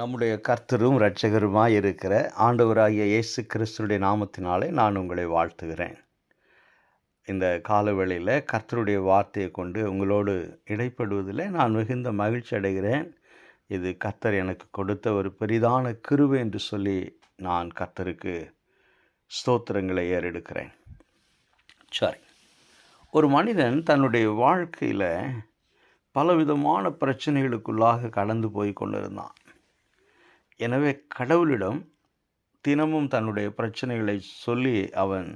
நம்முடைய கர்த்தரும் இரட்சகருமாய் இருக்கிற ஆண்டவராகிய இயேசு கிறிஸ்துடைய நாமத்தினாலே நான் உங்களை வாழ்த்துகிறேன். இந்த காலவேளையில் கர்த்தருடைய வார்த்தையை கொண்டு உங்களோடு இடைப்படுவதில் நான் மிகுந்த மகிழ்ச்சி அடைகிறேன். இது கர்த்தர் எனக்கு கொடுத்த ஒரு பெரிதான கிருபை என்று சொல்லி நான் கர்த்தருக்கு ஸ்தோத்திரங்களை ஏறெடுக்கிறேன். சரி, ஒரு மனிதன் தன்னுடைய வாழ்க்கையில் பலவிதமான பிரச்சனைகளுக்குள்ளாக கடந்து போய் கொண்டிருந்தான். எனவே கடவுளிடம் தினமும் தன்னுடைய பிரச்சனைகளை சொல்லி அவன்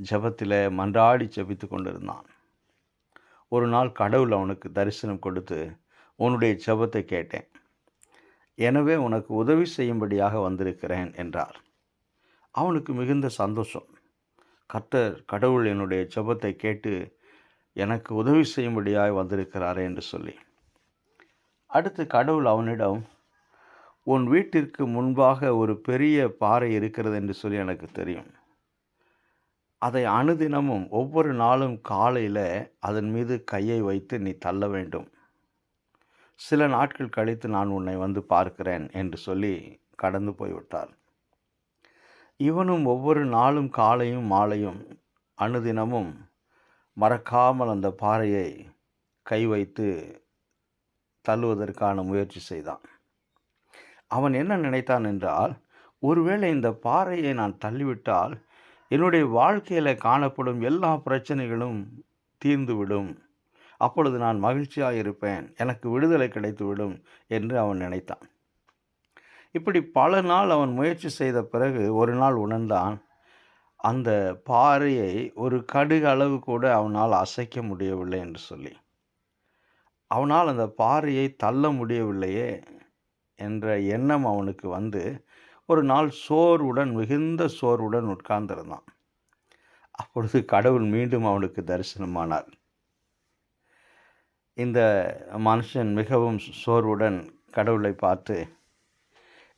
ஜெபத்தில் மன்றாடி ஜெபித்து கொண்டிருந்தான். ஒரு நாள் கடவுள் அவனுக்கு தரிசனம் கொடுத்து, உன்னுடைய ஜெபத்தை கேட்டேன், எனவே உனக்கு உதவி செய்யும்படியாக வந்திருக்கிறேன் என்றார். அவனுக்கு மிகுந்த சந்தோஷம். கடவுள் என்னுடைய ஜெபத்தை கேட்டு எனக்கு உதவி செய்யும்படியாக வந்திருக்கிறாரே என்று சொல்லி. அடுத்து கடவுள் அவனிடம், உன் வீட்டிற்கு முன்பாக ஒரு பெரிய பாறை இருக்கிறது என்று சொல்லி எனக்கு தெரியும். அதை அனுதினமும் ஒவ்வொரு நாளும் காலையில் அதன் மீது கையை வைத்து நீ தள்ள வேண்டும். சில நாட்கள் கழித்து நான் உன்னை வந்து பார்க்கிறேன் என்று சொல்லி கடந்து போய்விட்டார். இவனும் ஒவ்வொரு நாளும் காலையும் மாலையும் அனுதினமும் மறக்காமல் அந்த பாறையை கை வைத்து தள்ளுவதற்கான முயற்சி செய்தான். அவன் என்ன நினைத்தான் என்றால், ஒருவேளை இந்த பாறையை நான் தள்ளிவிட்டால் என்னுடைய வாழ்க்கையில் காணப்படும் எல்லா பிரச்சனைகளும் தீர்ந்துவிடும், அப்பொழுது நான் மகிழ்ச்சியாக இருப்பேன், எனக்கு விடுதலை கிடைத்துவிடும் என்று அவன் நினைத்தான். இப்படி பல நாள் அவன் முயற்சி செய்த பிறகு ஒரு நாள் உணர்ந்தான், அந்த பாறையை ஒரு கடுகு அளவு கூட அவனால் அசைக்க முடியவில்லை என்று சொல்லி. அவனால் அந்த பாறையை தள்ள முடியவில்லையே என்ற எண்ணம் அவனுக்கு வந்து ஒரு நாள் மிகுந்த சோர்வுடன் உட்கார்ந்திருந்தான். அப்பொழுது கடவுள் மீண்டும் அவனுக்கு தரிசனமானார். இந்த மனுஷன் மிகவும் சோர்வுடன் கடவுளை பார்த்து,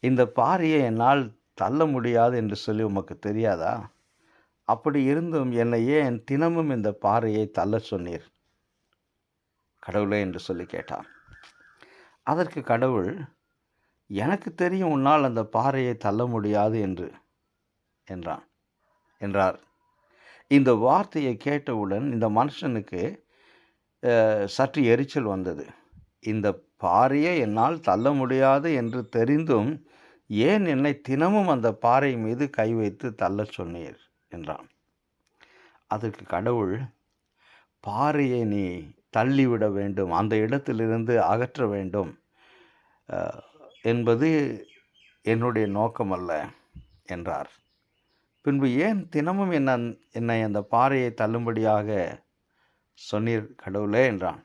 இந்த பாறையை என்னால் தள்ள முடியாது என்று சொல்லி உமக்கு தெரியாதா? அப்படி இருந்தும் என்னை ஏன் தினமும் இந்த பாறையை தள்ள சொன்னீர் கடவுளே என்று சொல்லி கேட்டான். அதற்கு கடவுள், எனக்கு தெரியும் உன்னால் அந்த பாறையை தள்ள முடியாது என்றார். இந்த வார்த்தையை கேட்டவுடன் இந்த மனுஷனுக்கு சற்று எரிச்சல் வந்தது. இந்த பாறையை என்னால் தள்ள முடியாது என்று தெரிந்தும் ஏன் என்னை தினமும் அந்த பாறை மீது கை வைத்து தள்ள சொன்னீர் என்றான். அதற்கு கடவுள், பாறையை நீ தள்ளிவிட வேண்டும், அந்த இடத்திலிருந்து அகற்ற வேண்டும் என்பது என்னுடைய நோக்கமல்ல என்றார். பின்பு ஏன் தினமும் என்னை அந்த பாறையை தள்ளும்படியாக சொன்னீர் கடவுளே என்றான்.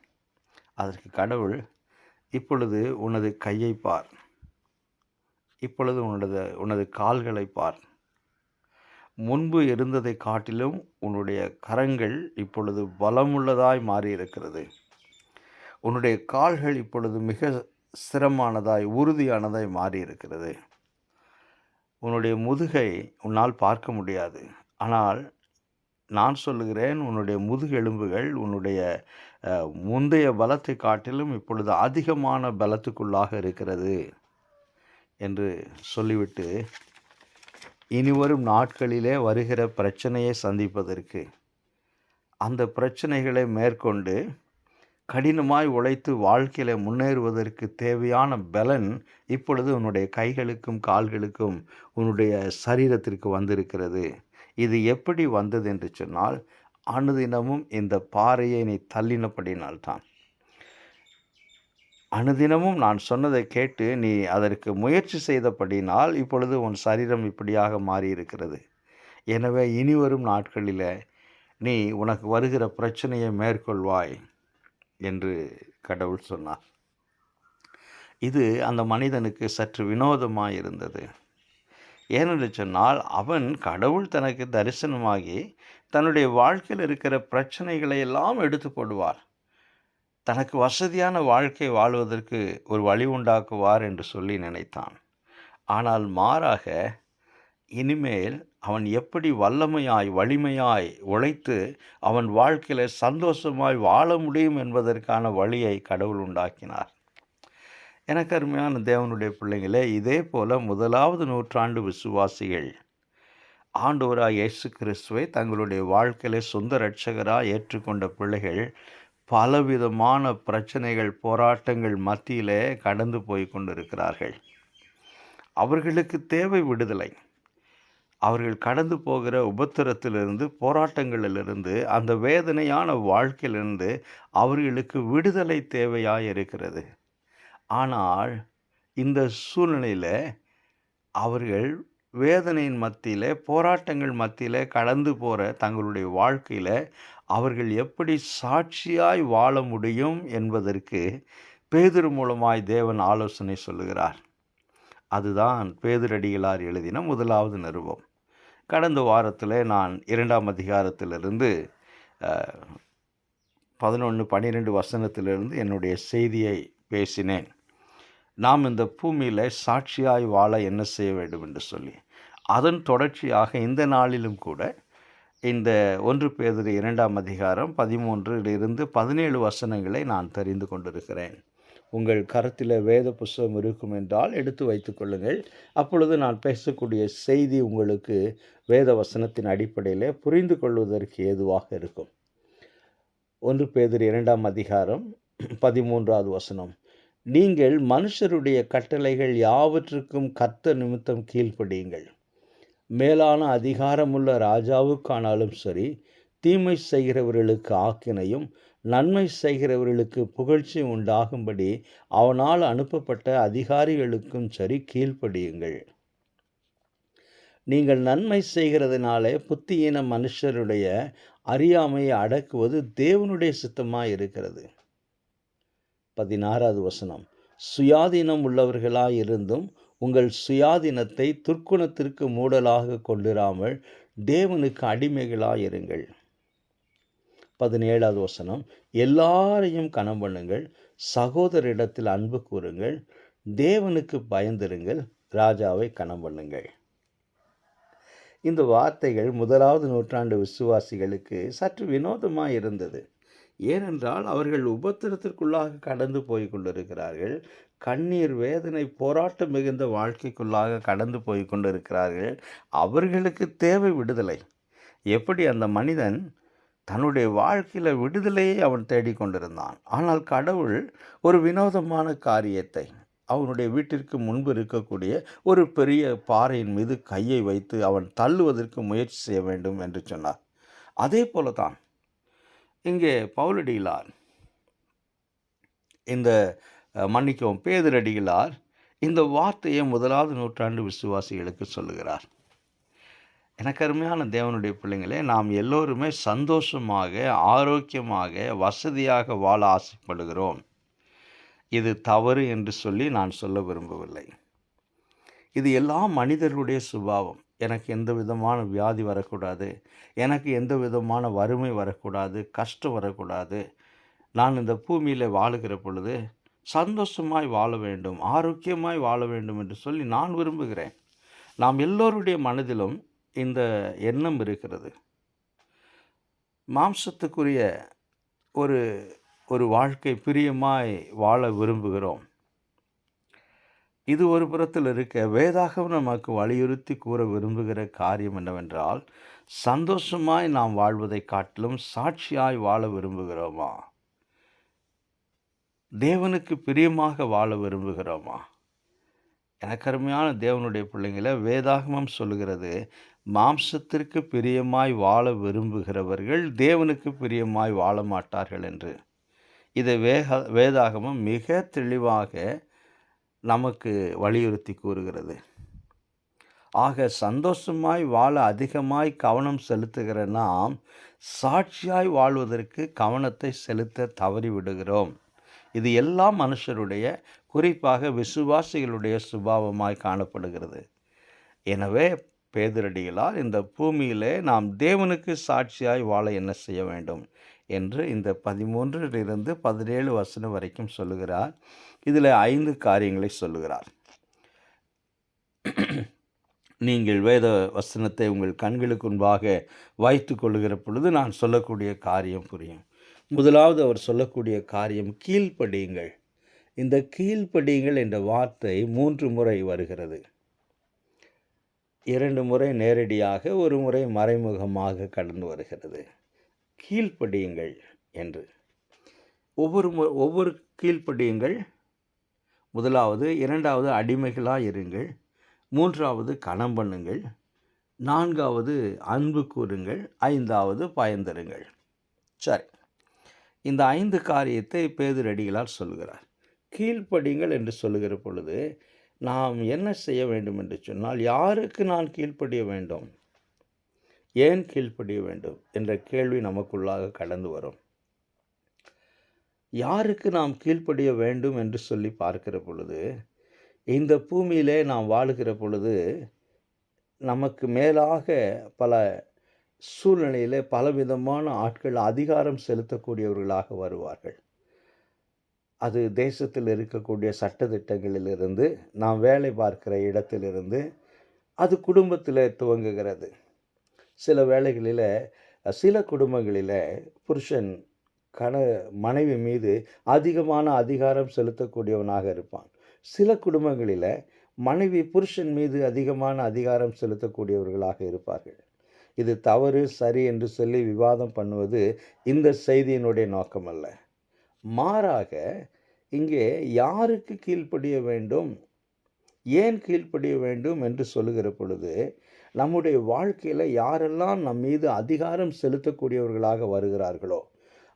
அதற்கு கடவுள், இப்பொழுது உனது கையை பார், இப்பொழுது உனது கால்களை பார், முன்பு இருந்ததை காட்டிலும் உன்னுடைய கரங்கள் இப்பொழுது பலமுள்ளதாய் மாறியிருக்கிறது, உன்னுடைய கால்கள் இப்பொழுது மிக ஸ்திரமானதாய் உறுதியானதாய் மாறியிருக்கிறது, உன்னுடைய முதுகை உன்னால் பார்க்க முடியாது, ஆனால் நான் சொல்லுகிறேன், உன்னுடைய முதுகெலும்புகள் உன்னுடைய முந்தைய பலத்தை காட்டிலும் இப்பொழுது அதிகமான பலத்துக்குள்ளாக இருக்கிறது என்று சொல்லிவிட்டு, இனிவரும் நாட்களிலே வருகிற பிரச்சனையை சந்திப்பதற்கு, அந்த பிரச்சனைகளை மேற்கொண்டு கடினமாய் உழைத்து வாழ்க்கையில் முன்னேறுவதற்கு தேவையான பலன் இப்பொழுது உன்னுடைய கைகளுக்கும் கால்களுக்கும் உன்னுடைய சரீரத்திற்கு வந்திருக்கிறது. இது எப்படி வந்தது என்று சொன்னால், அனுதினமும் இந்த பாறையை நீ தள்ளினபடினால்தான். அனுதினமும் நான் சொன்னதை கேட்டு நீ அதற்கு முயற்சி செய்தபடினால் இப்பொழுது உன் சரீரம் இப்படியாக மாறியிருக்கிறது. எனவே இனிவரும் நாட்களில் நீ உனக்கு வருகிற பிரச்சனையை மேற்கொள்வாய் என்று கடவுள் சொன்னார். இது அந்த மனிதனுக்கு சற்று வினோதமாக இருந்தது. ஏனென்று சொன்னால், அவன் கடவுள் தனக்கு தரிசனமாகி தன்னுடைய வாழ்க்கையில் இருக்கிற பிரச்சனைகளை எல்லாம் எடுத்து போடுவார், தனக்கு வசதியான வாழ்க்கை வாழ்வதற்கு ஒரு வழி உண்டாக்குவார் என்று சொல்லி நினைத்தான். ஆனால் மாறாக, இனிமேல் அவன் எப்படி வலிமையாய் உழைத்து அவன் வாழ்க்கையில் சந்தோஷமாய் வாழ முடியும் என்பதற்கான வழியை கடவுள் உண்டாக்கினார். எனக்கு அருமையான தேவனுடைய பிள்ளைகளே, இதே போல முதலாவது நூற்றாண்டு விசுவாசிகள் ஆண்டவராய் இயேசு கிறிஸ்துவை தங்களுடைய வாழ்க்கையிலே சொந்த இரட்சகராக ஏற்றுக்கொண்ட பிள்ளைகள் பலவிதமான பிரச்சனைகள், போராட்டங்கள் மத்தியிலே கடந்து போய் கொண்டிருக்கிறார்கள். அவர்களுக்கு தேவை விடுதலை. அவர்கள் கடந்து போகிற உபத்திரத்திலிருந்து, போராட்டங்களிலிருந்து, அந்த வேதனையான வாழ்க்கையிலிருந்து அவர்களுக்கு விடுதலை தேவையாக இருக்கிறது. ஆனால் இந்த சூழ்நிலையில் அவர்கள் வேதனையின் மத்தியில், போராட்டங்கள் மத்தியில் கடந்து போகிற தங்களுடைய வாழ்க்கையில் அவர்கள் எப்படி சாட்சியாய் வாழ முடியும் என்பதற்கு பேதுரு மூலமாய் தேவன் ஆலோசனை சொல்லுகிறார். அதுதான் பேதுரடிகளார் எழுதின முதலாவது நிருபம். கடந்த வாரத்தில் நான் 2ஆம் அதிகாரத்திலிருந்து 11-12 வசனத்திலிருந்து என்னுடைய செய்தியை பேசினேன். நாம் இந்த பூமியில் சாட்சியாய் வாழ என்ன செய்ய வேண்டும் என்று சொல்லி, அதன் தொடர்ச்சியாக இந்த நாளிலும் கூட இந்த 1 பேதுரு 2ஆம் அதிகாரம் 13 17 வசனங்களை நான் தெரிந்து கொண்டிருக்கிறேன். உங்கள் கருத்தில் வேத புஸ்தகம் இருக்கும் என்றால் எடுத்து வைத்துக் கொள்ளுங்கள். அப்பொழுது நான் பேசக்கூடிய செய்தி உங்களுக்கு வேத வசனத்தின் அடிப்படையில் புரிந்து கொள்வதற்கு ஏதுவாக இருக்கும். 1 பேதுரு 2ஆம் அதிகாரம் 13வது வசனம். நீங்கள் மனுஷருடைய கட்டளைகள் யாவற்றுக்கும் கர்த்தர் நிமித்தம் கீழ்ப்படியுங்கள். மேலான அதிகாரமுள்ள ராஜாவுக்கானாலும் சரி, தீமை செய்கிறவர்களுக்கு ஆக்கினையும் நன்மை செய்கிறவர்களுக்கு புகழ்ச்சி உண்டாகும்படி அவனால் அனுப்பப்பட்ட அதிகாரிகளுக்கும் சரி கீழ்ப்படியுங்கள். நீங்கள் நன்மை செய்கிறதுனாலே புத்தியீன மனுஷருடைய அறியாமையை அடக்குவது தேவனுடைய சித்தமாக இருக்கிறது. 16வது வசனம். சுயாதீனம் உள்ளவர்களாயிருந்தும் உங்கள் சுயாதீனத்தை துர்க்குணத்திற்கு மூடலாக கொண்டிராமல் தேவனுக்கு அடிமைகளாயிருங்கள். 17வது வசனம். எல்லாரையும் கனம் பண்ணுங்கள், சகோதரிடத்தில் அன்பு கூறுங்கள், தேவனுக்கு பயந்திருங்கள், ராஜாவை கனம் பண்ணுங்கள். இந்த வார்த்தைகள் முதலாவது நூற்றாண்டு விசுவாசிகளுக்கு சற்று வினோதமாக இருந்தது. ஏனென்றால் அவர்கள் உபத்திரத்திற்குள்ளாக கடந்து போய் கொண்டிருக்கிறார்கள். கண்ணீர், வேதனை, போராட்டம் மிகுந்த வாழ்க்கைக்குள்ளாக கடந்து போய் கொண்டிருக்கிறார்கள். அவர்களுக்கு தேவை விடுதலை. எப்படி அந்த மனிதன் தன்னுடைய வாழ்க்கையில் விடுதலையை அவன் தேடிக்கொண்டிருந்தான். ஆனால் கடவுள் ஒரு வினோதமான காரியத்தை, அவனுடைய வீட்டிற்கு முன்பு இருக்கக்கூடிய ஒரு பெரிய பாறையின் மீது கையை வைத்து அவன் தள்ளுவதற்கு முயற்சி செய்ய வேண்டும் என்று சொன்னார். அதே போல தான் இங்கே பவுலடிகளார் பேதுரடிகளார் இந்த வார்த்தையை முதலாவது நூற்றாண்டு விசுவாசிகளுக்கு சொல்லுகிறார். எனக்கு அருமையான தேவனுடைய பிள்ளைங்களே, நாம் எல்லோருமே சந்தோஷமாக, ஆரோக்கியமாக, வசதியாக வாழ ஆசைப்படுகிறோம். இது தவறு என்று சொல்லி நான் சொல்ல விரும்பவில்லை. இது எல்லா மனிதர்களுடைய சுபாவம். எனக்கு எந்த விதமான வியாதி வரக்கூடாது, எனக்கு எந்த விதமான வறுமை வரக்கூடாது, கஷ்டம் வரக்கூடாது. நான் இந்த பூமியில் வாழுகிற பொழுது சந்தோஷமாய் வாழ வேண்டும், ஆரோக்கியமாய் வாழ வேண்டும் என்று சொல்லி நான் விரும்புகிறேன். நாம் எல்லோருடைய மனதிலும் இந்த எண்ணம் இருக்கிறது. மாம்சத்துக்குரிய ஒரு வாழ்க்கை பிரியமாய் வாழ விரும்புகிறோம். இது ஒரு புறத்தில் இருக்க, வேதாகம் நமக்கு வலியுறுத்தி கூற விரும்புகிற காரியம் என்னவென்றால், சந்தோஷமாய் நாம் வாழ்வதை காட்டிலும் சாட்சியாய் வாழ விரும்புகிறோமா? தேவனுக்கு பிரியமாக வாழ விரும்புகிறோமா? எனக்கு அருமையான தேவனுடைய பிள்ளைங்களை, வேதாகமம் சொல்லுகிறது, மாம்சத்திற்கு பிரியமாய் வாழ விரும்புகிறவர்கள் தேவனுக்கு பிரியமாய் வாழ மாட்டார்கள் என்று. இதை வேதாகமம் மிக தெளிவாக நமக்கு வலியுறுத்தி கூறுகிறது. ஆக சந்தோஷமாய் வாழ அதிகமாய் கவனம் செலுத்துகிற நாம் சாட்சியாய் வாழ்வதற்கு கவனத்தை செலுத்த தவறிவிடுகிறோம். இது எல்லா மனுஷருடைய, குறிப்பாக விசுவாசிகளுடைய சுபாவமாய் காணப்படுகிறது. எனவே பேதுரடிகளார் இந்த பூமியிலே நாம் தேவனுக்கு சாட்சியாய் வாழ என்ன செய்ய வேண்டும் என்று இந்த 13-17 வசனம் வரைக்கும் சொல்லுகிறார். இதில் 5 காரியங்களை சொல்லுகிறார். நீங்கள் வேத வசனத்தை உங்கள் கண்களுக்கு முன்பாக வைத்து கொள்ளுகிற பொழுது நான் சொல்லக்கூடிய காரியம் புரியும். முதலாவது அவர் சொல்லக்கூடிய காரியம், கீழ்ப்படியுங்கள். இந்த கீழ்ப்படியுங்கள் என்ற வார்த்தை 3 முறை வருகிறது. 2 முறை நேரடியாக, 1 முறை மறைமுகமாக கடந்து வருகிறது. கீழ்ப்படியுங்கள் என்று ஒவ்வொரு கீழ்ப்படியுங்கள். முதலாவது, 2வது அடிமைகளாக இருங்கள், 3வது கனம் பண்ணுங்கள், 4வது அன்பு கூறுங்கள், 5வது பயந்தருங்கள். சரி, இந்த 5 காரியத்தை பேதுரடிகளார் சொல்கிறார். கீழ்ப்படியுங்கள் என்று சொல்லுகிற பொழுது நாம் என்ன செய்ய வேண்டும் என்று சொன்னால், யாருக்கு நான் கீழ்ப்படிய வேண்டும், ஏன் கீழ்ப்படிய வேண்டும் என்ற கேள்வி நமக்குள்ளாக கடந்து வரும். யாருக்கு நாம் கீழ்ப்படிய வேண்டும் என்று சொல்லி பார்க்கிற பொழுது, இந்த பூமியிலே நாம் வாழுகிற பொழுது நமக்கு மேலாக பல சூழ்நிலையில் பலவிதமான ஆட்கள் அதிகாரம் செலுத்தக்கூடியவர்களாக வருவார்கள். அது தேசத்தில் இருக்கக்கூடிய சட்டத்திட்டங்களிலிருந்து, நாம் வேலை பார்க்கிற இடத்திலிருந்து, அது குடும்பத்தில் துவங்குகிறது. சில வேளைகளில் சில குடும்பங்களில் புருஷன் மனைவி மீது அதிகமான அதிகாரம் செலுத்தக்கூடியவனாக இருப்பான். சில குடும்பங்களில் மனைவி புருஷன் மீது அதிகமான அதிகாரம் செலுத்தக்கூடியவர்களாக இருப்பார்கள். இது தவறு சரி என்று சொல்லி விவாதம் பண்ணுவது இந்த செய்தியினுடைய நோக்கமல்ல. மாறாக இங்கே யாருக்கு கீழ்ப்படிய வேண்டும், ஏன் கீழ்ப்படிய வேண்டும் என்று சொல்லுகிற பொழுது, நம்முடைய வாழ்க்கையில் யாரெல்லாம் நம் மீது அதிகாரம் செலுத்தக்கூடியவர்களாக வருகிறார்களோ,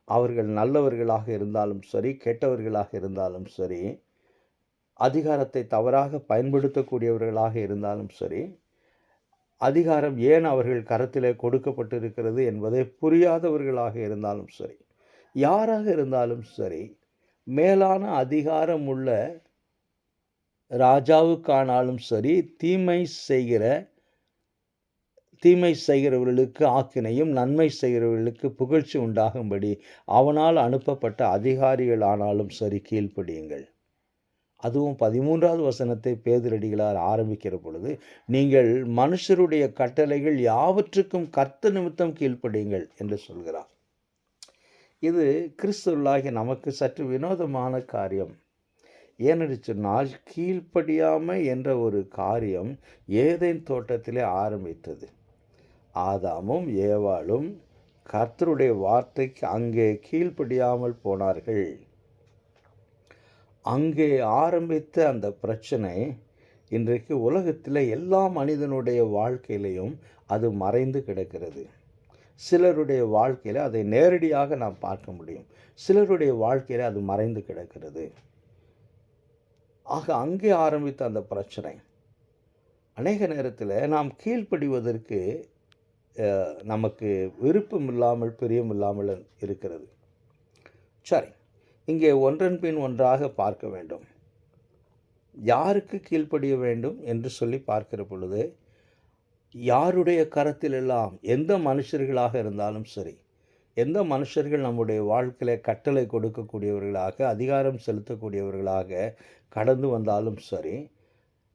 அவர்கள் நல்லவர்களாக இருந்தாலும் சரி, கெட்டவர்களாக இருந்தாலும் சரி, அதிகாரத்தை தவறாக பயன்படுத்தக்கூடியவர்களாக இருந்தாலும் சரி, அதிகாரம் ஏன் அவர்கள் கரத்திலே கொடுக்கப்பட்டிருக்கிறது என்பதை புரியாதவர்களாக இருந்தாலும் சரி, யாராக இருந்தாலும் சரி, மேலான அதிகாரம் உள்ள ராஜாவுக்கானாலும் சரி, தீமை செய்கிறவர்களுக்கு ஆக்கினையும், நன்மை செய்கிறவர்களுக்கு புகழ்ச்சி உண்டாகும்படி அவனால் அனுப்பப்பட்ட அதிகாரிகள் ஆனாலும் சரி, கீழ்ப்படியுங்கள். அதுவும் 13வது வசனத்தை பேதுரடிகளார் ஆரம்பிக்கிற பொழுது, நீங்கள் மனுஷருடைய கட்டளைகள் யாவற்றுக்கும் கர்த்தர் நிமித்தம் கீழ்ப்படியுங்கள் என்று சொல்கிறார். இது கிறிஸ்துவர்களாகிய நமக்கு சற்று வினோதமான காரியம். ஏனென்று சொன்னால், கீழ்ப்படியாமை என்ற ஒரு காரியம் ஏதேன் தோட்டத்திலே ஆரம்பித்தது. ஆதாமும் ஏவாளும் கர்த்தருடைய வார்த்தைக்கு அங்கே கீழ்ப்படியாமல் போனார்கள். அங்கே ஆரம்பித்த அந்த பிரச்சனை இன்றைக்கு உலகத்தில் எல்லா மனிதனுடைய வாழ்க்கையிலையும் அது மறைந்து கிடக்கிறது. சிலருடைய வாழ்க்கையில் அதை நேரடியாக நாம் பார்க்க முடியும், சிலருடைய வாழ்க்கையில் அது மறைந்து கிடக்கிறது. ஆக அங்கே ஆரம்பித்த அந்த பிரச்சனை அநேக நேரத்தில் நாம் கீழ்ப்படிவதற்கு நமக்கு விருப்பம் இல்லாமல், பிரியம் இல்லாமல் இருக்கிறது. சரி, இங்கே ஒன்றன் பின் ஒன்றாக பார்க்க வேண்டும். யாருக்கு கீழ்ப்படிய வேண்டும் என்று சொல்லி பார்க்கிற பொழுது, யாருடைய கரத்தில் எல்லாம், எந்த மனுஷர்களாக இருந்தாலும் சரி, எந்த மனுஷர்கள் நம்முடைய வாழ்க்கையில் கட்டளை கொடுக்கக்கூடியவர்களாக, அதிகாரம் செலுத்தக்கூடியவர்களாக கடந்து வந்தாலும் சரி,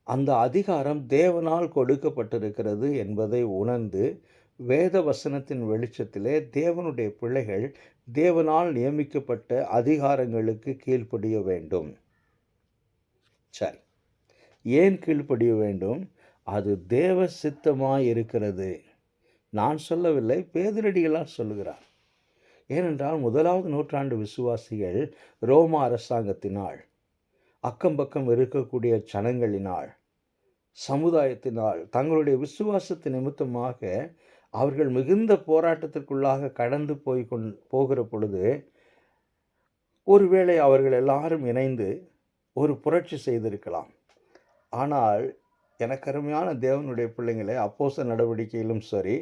அந்த அதிகாரம் தேவனால் கொடுக்கப்பட்டிருக்கிறது என்பதை உணர்ந்து, வேத வசனத்தின் வெளிச்சத்திலே தேவனுடைய பிள்ளைகள் தேவனால் நியமிக்கப்பட்ட அதிகாரங்களுக்கு கீழ்ப்படிய வேண்டும். சரி, ஏன் கீழ்ப்படிய வேண்டும்? அது தேவ சித்தமாய் இருக்கிறது. நான் சொல்லவில்லை, பேதுரடிகளார் சொல்லுகிறார். ஏனென்றால் 1வது நூற்றாண்டு விசுவாசிகள் ரோமா அரசாங்கத்தினால், அக்கம்பக்கம் இருக்கக்கூடிய ஜனங்களினால், சமுதாயத்தினால், தங்களுடைய விசுவாசத்தின் நிமித்தமாக அவர்கள் மிகுந்த போராட்டத்திற்குள்ளாக கடந்து போகிற பொழுது, ஒருவேளை அவர்கள் எல்லாரும் இணைந்து ஒரு புரட்சி செய்திருக்கலாம். ஆனால் எனக்கு அருமையான தேவனுடைய பிள்ளைங்களே, அப்போஸ்தலர் நடவடிக்கையிலும் சரி,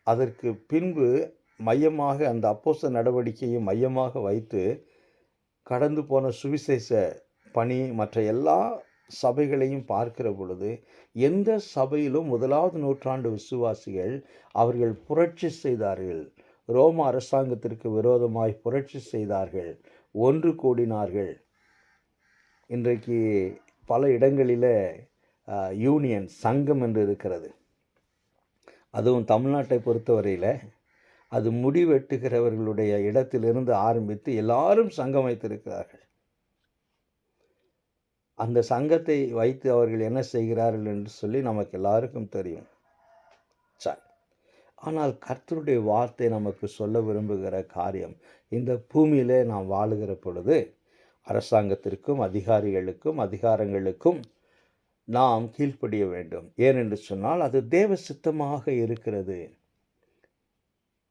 அதற்கு பின்பு மையமாக அந்த அப்போஸ்தலர் நடவடிக்கையை மையமாக வைத்து கடந்து போன சுவிசேஷ பணி மற்ற எல்லா சபைகளையும் பார்க்கிற பொழுது, எந்த சபையிலும் 1வது நூற்றாண்டு விசுவாசிகள் அவர்கள் புரட்சி செய்தார்கள். ரோம அரசாங்கத்திற்கு விரோதமாய் புரட்சி செய்தார்கள், ஒன்று கூடினார்கள். இன்றைக்கு பல இடங்களில் யூனியன், சங்கம் என்று இருக்கிறது. அதுவும் தமிழ்நாட்டை பொறுத்தவரையில் அது முடிவெட்டுகிறவர்களுடைய இடத்திலிருந்து ஆரம்பித்து எல்லாரும் சங்கம் வைத்திருக்கிறார்கள். அந்த சங்கத்தை வைத்து அவர்கள் என்ன செய்கிறார்கள் என்று சொல்லி நமக்கு எல்லாருக்கும் தெரியும். சரி. ஆனால் கர்த்தருடைய வார்த்தை நமக்கு சொல்ல விரும்புகிற காரியம், இந்த பூமியிலே நாம் வாழுகிற பொழுது அரசாங்கத்திற்கும் அதிகாரிகளுக்கும் அதிகாரங்களுக்கும் நாம் கீழ்ப்படிய வேண்டும். ஏனென்று சொன்னால் அது தேவ சித்தமாக இருக்கிறது.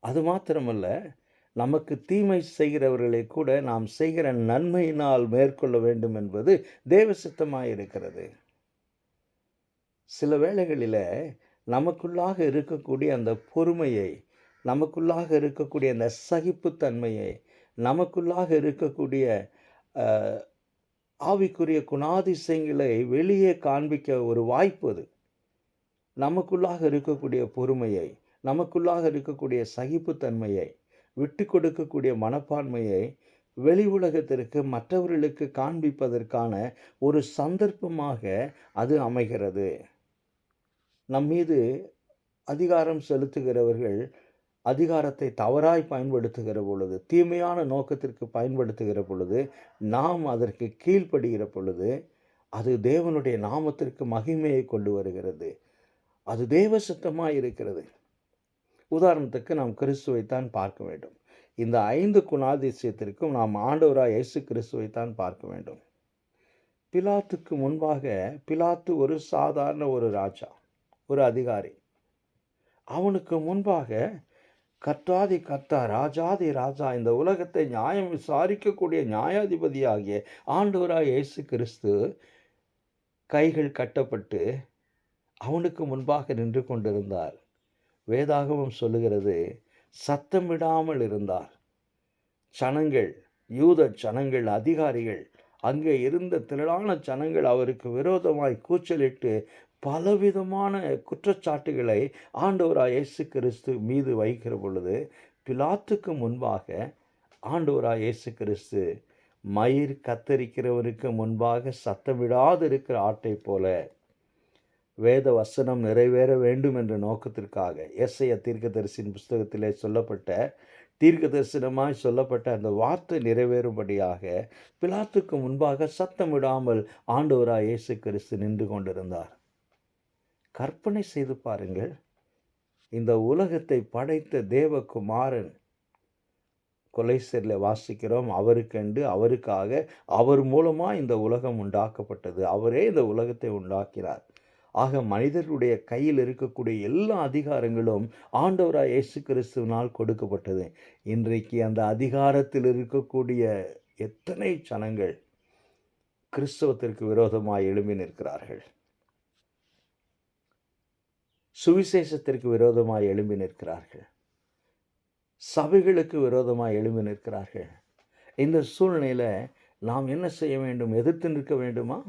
அது மாத்திரமல்ல, நமக்கு தீமை செய்கிறவர்களை கூட நாம் செய்கிற நன்மையினால் மேற்கொள்ள வேண்டும் என்பது தேவ சித்தமாக இருக்கிறது. சில வேளைகளில் நமக்குள்ளாக இருக்கக்கூடிய அந்த பொறுமையை, நமக்குள்ளாக இருக்கக்கூடிய அந்த சகிப்புத்தன்மையை, நமக்குள்ளாக இருக்கக்கூடிய ஆவிக்குரிய குணாதிசயங்களை வெளியே காண்பிக்க ஒரு வாய்ப்பு அது. நமக்குள்ளாக இருக்கக்கூடிய பொறுமையை, நமக்குள்ளாக இருக்கக்கூடிய சகிப்புத்தன்மையை, விட்டு கொடுக்கக்கூடிய மனப்பான்மையை வெளி உலகத்திற்கு மற்றவர்களுக்கு காண்பிப்பதற்கான ஒரு சந்தர்ப்பமாக அது அமைகிறது. நம் மீது அதிகாரம் செலுத்துகிறவர்கள் அதிகாரத்தை தவறாய் பயன்படுத்துகிற பொழுது, தீமையான நோக்கத்திற்கு பயன்படுத்துகிற பொழுது, நாம் அதற்கு கீழ்ப்படுகிற பொழுது, அது தேவனுடைய நாமத்திற்கு மகிமையை கொண்டு வருகிறது. அது தேவ சித்தமாய் இருக்கிறது. உதாரணத்துக்கு நாம் கிறிஸ்துவைத்தான் பார்க்க வேண்டும். இந்த 5 குணாதிசயத்திற்கும் நாம் ஆண்டவராய் இயேசு கிறிஸ்துவைத்தான் பார்க்க வேண்டும். பிலாத்துக்கு முன்பாக, பிலாத்து ஒரு சாதாரண ஒரு ராஜா, ஒரு அதிகாரி. அவனுக்கு முன்பாக கர்த்தாதி கர்த்தா, ராஜாதி ராஜா, இந்த உலகத்தை நியாயம் விசாரிக்கக்கூடிய நியாயாதிபதியாகிய ஆண்டவராய் இயேசு கிறிஸ்து கைகள் கட்டப்பட்டு அவனுக்கு முன்பாக நின்று கொண்டிருந்தார். வேதாகமம் சொல்லுகிறது, சத்தமிடாமல் இருந்தார். ஜனங்கள், யூத ஜனங்கள், அதிகாரிகள், அங்கே இருந்த திரளான ஜனங்கள் அவருக்கு விரோதமாய் கூச்சலிட்டு பலவிதமான குற்றச்சாட்டுகளை ஆண்டவராய் இயேசு கிறிஸ்து மீது வைக்கிற பொழுது, பிலாத்துக்கு முன்பாக ஆண்டவராய் இயேசு கிறிஸ்து மயிர் கத்தரிக்கிறவனுக்கு முன்பாக சத்தமிடாது இருக்கிற ஆட்டை போல வேத வசனம் நிறைவேற வேண்டும் என்ற நோக்கத்திற்காக, எசேயா தீர்க்கதரிசியின் புஸ்தகத்திலே சொல்லப்பட்ட தீர்க்க தரிசனமாய் சொல்லப்பட்ட அந்த வார்த்தை நிறைவேறும்படியாக பிலாத்துக்கு முன்பாக சத்தமிடாமல் ஆண்டவராய் இயேசு கிறிஸ்து நின்று கொண்டிருந்தார். கற்பனை செய்து பாருங்கள், இந்த உலகத்தை படைத்த தேவகுமாரன், கொலைசரில் வாசிக்கிறோம், அவருக்கென்று, அவருக்காக, அவர் மூலமாக இந்த உலகம் உண்டாக்கப்பட்டது. அவரே இந்த உலகத்தை உண்டாக்கினார். ஆக மனிதர்களுடைய கையில் இருக்கக்கூடிய எல்லா அதிகாரங்களும் ஆண்டவராய் இயேசு கிறிஸ்துவினால் கொடுக்கப்பட்டது. இன்றைக்கு அந்த அதிகாரத்தில் இருக்கக்கூடிய எத்தனை ஜனங்கள் கிறிஸ்தவத்திற்கு விரோதமாய் எழும்பி நிற்கிறார்கள், சுவிசேஷத்திற்கு விரோதமாய் எழும்பி நிற்கிறார்கள், சபைகளுக்கு விரோதமாய் எழும்பி நிற்கிறார்கள். இந்த சூழ்நிலையில் நாம் என்ன செய்ய வேண்டும்? எதிர்த்து நிற்க வேண்டுமா?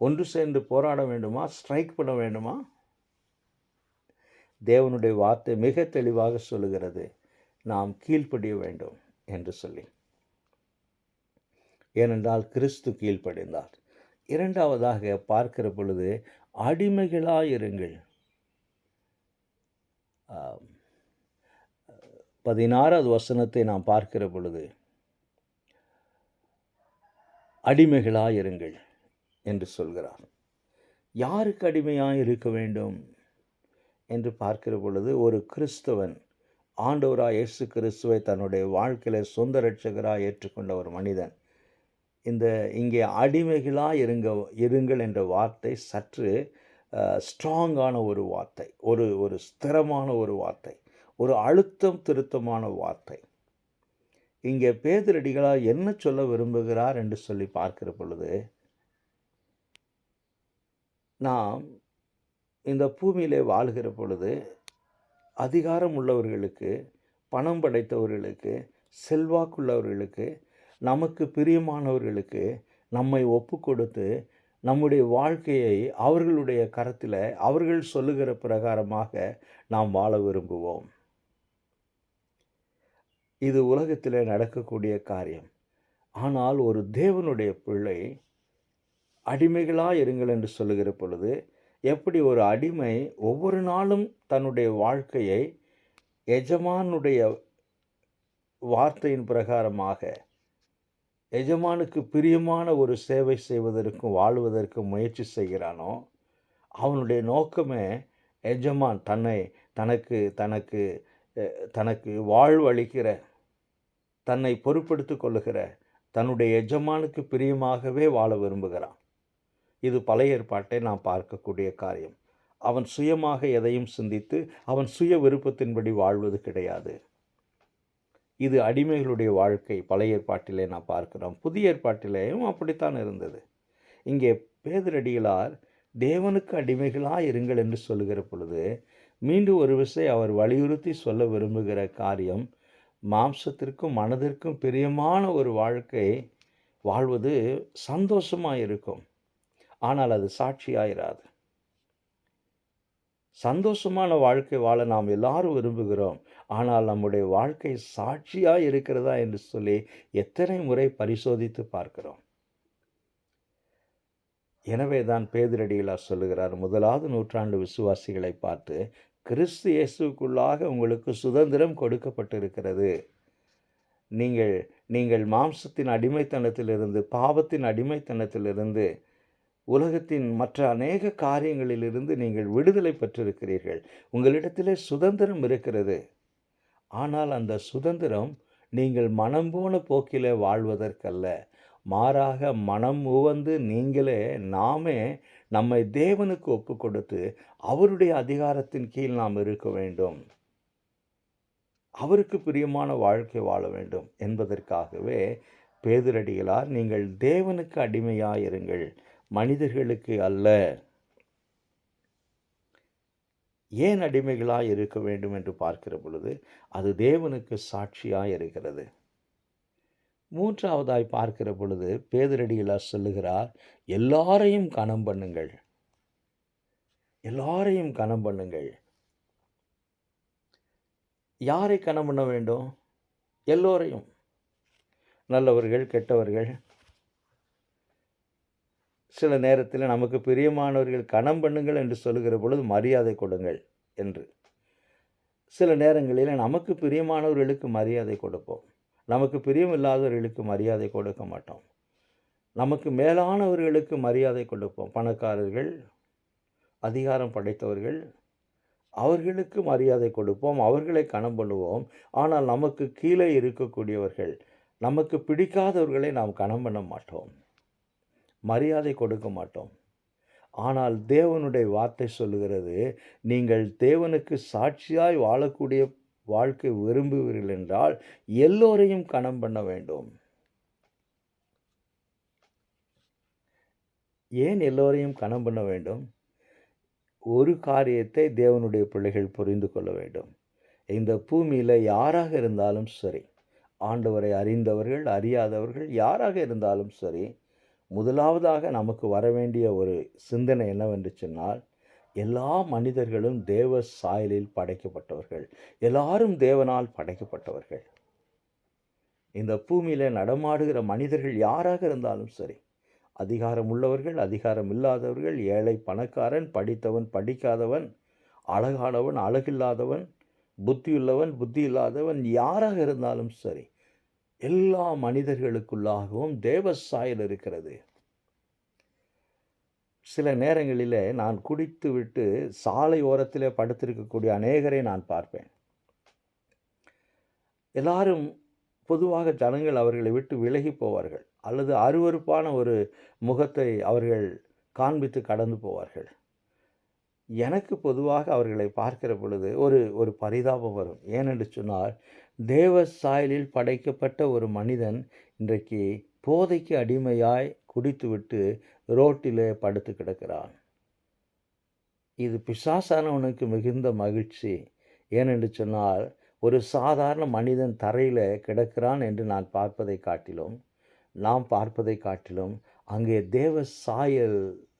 ஒன்று சேர்ந்து போராட வேண்டுமா? ஸ்ட்ரைக் பண்ண வேண்டுமா? தேவனுடைய வார்த்தை மிக தெளிவாக சொல்லுகிறது, நாம் கீழ்ப்படிய வேண்டும் என்று சொல்லி. ஏனென்றால் கிறிஸ்து கீழ்ப்படிந்தார். இரண்டாவதாக பார்க்கிற பொழுது அடிமைகளாயிருங்கள். 16வது வசனத்தை நாம் பார்க்கிற பொழுது அடிமைகளாயிருங்கள் என்று சொல்கிறார். யாருக்கு அடிமையாக இருக்க வேண்டும் என்று பார்க்கிற பொழுது, ஒரு கிறிஸ்தவன் ஆண்டவராய் இயேசு கிறிஸ்துவை தன்னுடைய வாழ்க்கையில் சொந்த இரட்சகராக ஏற்றுக்கொண்ட ஒரு மனிதன், இங்கே அடிமைகளாக இருங்கள் என்ற வார்த்தை சற்று ஸ்ட்ராங்கான ஒரு வார்த்தை, ஒரு ஸ்திரமான ஒரு வார்த்தை, ஒரு அழுத்தம் திருத்தமான வார்த்தை. இங்கே பேதுரடிகளார் என்ன சொல்ல விரும்புகிறார் என்று சொல்லி பார்க்கிற பொழுது, நாம் இந்த பூமியிலே வாழ்கிற பொழுது அதிகாரம் உள்ளவர்களுக்கு, பணம் படைத்தவர்களுக்கு, செல்வாக்குள்ளவர்களுக்கு, நமக்கு பிரியமானவர்களுக்கு நம்மை ஒப்பு கொடுத்து நம்முடைய வாழ்க்கையை அவர்களுடைய கரத்தில் அவர்கள் சொல்லுகிற பிரகாரமாக நாம் வாழ விரும்புவோம். இது உலகத்தில் நடக்கக்கூடிய காரியம். ஆனால் ஒரு தேவனுடைய பிள்ளை அடிமைகளாக இருங்கள் என்று சொல்லுகிற பொழுது, எப்படி ஒரு அடிமை ஒவ்வொரு நாளும் தன்னுடைய வாழ்க்கையை எஜமானுடைய வார்த்தையின் பிரகாரமாக எஜமானுக்கு பிரியமான ஒரு சேவை செய்வதற்கும் வாழ்வதற்கும் முயற்சி செய்கிறானோ, அவனுடைய நோக்கமே எஜமான் தனக்கு தனக்கு தனக்கு வாழ்வளிக்கிற, தன்னை பொறுப்படுத்திக் கொள்ளுகிற தன்னுடைய எஜமானுக்கு பிரியமாகவே வாழ விரும்புகிறான். இது பழைய ஏற்பாட்டை நாம் பார்க்கக்கூடிய காரியம். அவன் சுயமாக எதையும் சிந்தித்து அவன் சுய விருப்பத்தின்படி வாழ்வது கிடையாது. இது அடிமைகளுடைய வாழ்க்கை பழைய ஏற்பாட்டிலே நாம் பார்க்கிறோம். புதிய ஏற்பாட்டிலேயும் அப்படித்தான் இருந்தது. இங்கே பேதுரடிகளார் தேவனுக்கு அடிமைகளாக இருங்கள் என்று சொல்லுகிற பொழுது மீண்டும் ஒரு விஷயம் அவர் வலியுறுத்தி சொல்ல விரும்புகிற காரியம், மாம்சத்திற்கும் மனதிற்கும் பிரியமான ஒரு வாழ்க்கை வாழ்வது சந்தோஷமாக இருக்கும், ஆனால் அது சாட்சியாயிராது. சந்தோஷமான வாழ்க்கை வாழ நாம் எல்லாரும் விரும்புகிறோம், ஆனால் நம்முடைய வாழ்க்கை சாட்சியாக இருக்கிறதா என்று சொல்லி எத்தனை முறை பரிசோதித்து பார்க்கிறோம். எனவே தான் பேதுரடிகளார் சொல்லுகிறார், முதலாவது நூற்றாண்டு விசுவாசிகளை பார்த்து, கிறிஸ்து இயேசுக்குள்ளாக உங்களுக்கு சுதந்திரம் கொடுக்கப்பட்டிருக்கிறது. நீங்கள் மாம்சத்தின் அடிமைத்தனத்திலிருந்து, பாவத்தின் அடிமைத்தனத்திலிருந்து, உலகத்தின் மற்ற அநேக காரியங்களிலிருந்து நீங்கள் விடுதலை பெற்றிருக்கிறீர்கள். உங்களிடத்திலே சுதந்திரம் இருக்கிறது. ஆனால் அந்த சுதந்திரம் நீங்கள் மனம் போன போக்கிலே வாழ்வதற்கல்ல, மாறாக மனம் உவந்து நாமே நம்மை தேவனுக்கு ஒப்பு கொடுத்து அவருடைய அதிகாரத்தின் கீழ் நாம் இருக்க வேண்டும், அவருக்கு பிரியமான வாழ்க்கை வாழ வேண்டும் என்பதற்காகவே பேதுரடிகளார் நீங்கள் தேவனுக்கு அடிமையாயிருங்கள், மனிதர்களுக்கு அல்ல. ஏன் அடிமைகளாய் இருக்க வேண்டும் என்று பார்க்கிற பொழுது அது தேவனுக்கு சாட்சியாய் இருக்கிறது. மூன்றாவதாய் பார்க்கிற பொழுது பேதுரடிகளார் சொல்லுகிறார், எல்லாரையும் கனம் பண்ணுங்கள், எல்லாரையும் கனம் பண்ணுங்கள். யாரை கனம் பண்ண வேண்டும்? எல்லோரையும், நல்லவர்கள் கெட்டவர்கள். சில நேரத்தில் நமக்கு பிரியமானவர்கள் கனம் பண்ணுங்கள் என்று சொல்லுகிற பொழுது மரியாதை கொடுங்கள் என்று, சில நேரங்களில் நமக்கு பிரியமானவர்களுக்கு மரியாதை கொடுப்போம், நமக்கு பிரியமில்லாதவர்களுக்கு மரியாதை கொடுக்க மாட்டோம். நமக்கு மேலானவர்களுக்கு மரியாதை கொடுப்போம். பணக்காரர்கள், அதிகாரம் படைத்தவர்கள், அவர்களுக்கு மரியாதை கொடுப்போம், அவர்களை கனம் பண்ணுவோம். ஆனால் நமக்கு கீழே இருக்கக்கூடியவர்கள், நமக்கு பிடிக்காதவர்களை நாம் கனம் பண்ண மாட்டோம், மரியாதை கொடுக்க மாட்டோம். ஆனால் தேவனுடைய வார்த்தை சொல்லுகிறது, நீங்கள் தேவனுக்கு சாட்சியாய் வாழக்கூடிய வாழ்க்கை விரும்புவீர்கள் என்றால் எல்லோரையும் கனம் பண்ண வேண்டும். ஏன் எல்லோரையும் கனம் பண்ண வேண்டும்? ஒரு காரியத்தை தேவனுடைய பிள்ளைகள் புரிந்து கொள்ள வேண்டும். இந்த பூமியில் யாராக இருந்தாலும் சரி, ஆண்டவரை அறிந்தவர்கள் அறியாதவர்கள் யாராக இருந்தாலும் சரி, முதலாவதாக நமக்கு வர வேண்டிய ஒரு சிந்தனை என்னவென்று சொன்னால், எல்லா மனிதர்களும் தேவ சாயலில் படைக்கப்பட்டவர்கள், எல்லாரும் தேவனால் படைக்கப்பட்டவர்கள். இந்த பூமியில் நடமாடுகிற மனிதர்கள் யாராக இருந்தாலும் சரி, அதிகாரம் உள்ளவர்கள் அதிகாரம் இல்லாதவர்கள், ஏழை பணக்காரன், படித்தவன் படிக்காதவன், அழகானவன் அழகில்லாதவன், புத்தியுள்ளவன் புத்தி இல்லாதவன், யாராக இருந்தாலும் சரி, எல்லா மனிதர்களுக்குள்ளாகவும் தேவ சாயல் இருக்கிறது. சில நேரங்களில் நான் குடித்து விட்டு சாலை ஓரத்தில் படுத்திருக்கக்கூடிய அநேகரை நான் பார்ப்பேன். எல்லாரும் பொதுவாக ஜனங்கள் அவர்களை விட்டு விலகி போவார்கள், அல்லது அருவருப்பான ஒரு முகத்தை அவர்கள் காண்பித்து கடந்து போவார்கள். எனக்கு பொதுவாக அவர்களை பார்க்கிற பொழுது ஒரு பரிதாபம் வரும். ஏனென்று சொன்னால், தேவ சாயலில் படைக்கப்பட்ட ஒரு மனிதன் இன்றைக்கு போதைக்கு அடிமையாய் குடித்துவிட்டு ரோட்டிலே படுத்து கிடக்கிறான். இது பிசாசானவனுக்கு மிகுந்த மகிழ்ச்சி. ஏனென்று சொன்னால், ஒரு சாதாரண மனிதன் தரையில் கிடக்கிறான் என்று நாம் பார்ப்பதை காட்டிலும் அங்கே தேவ சாயல்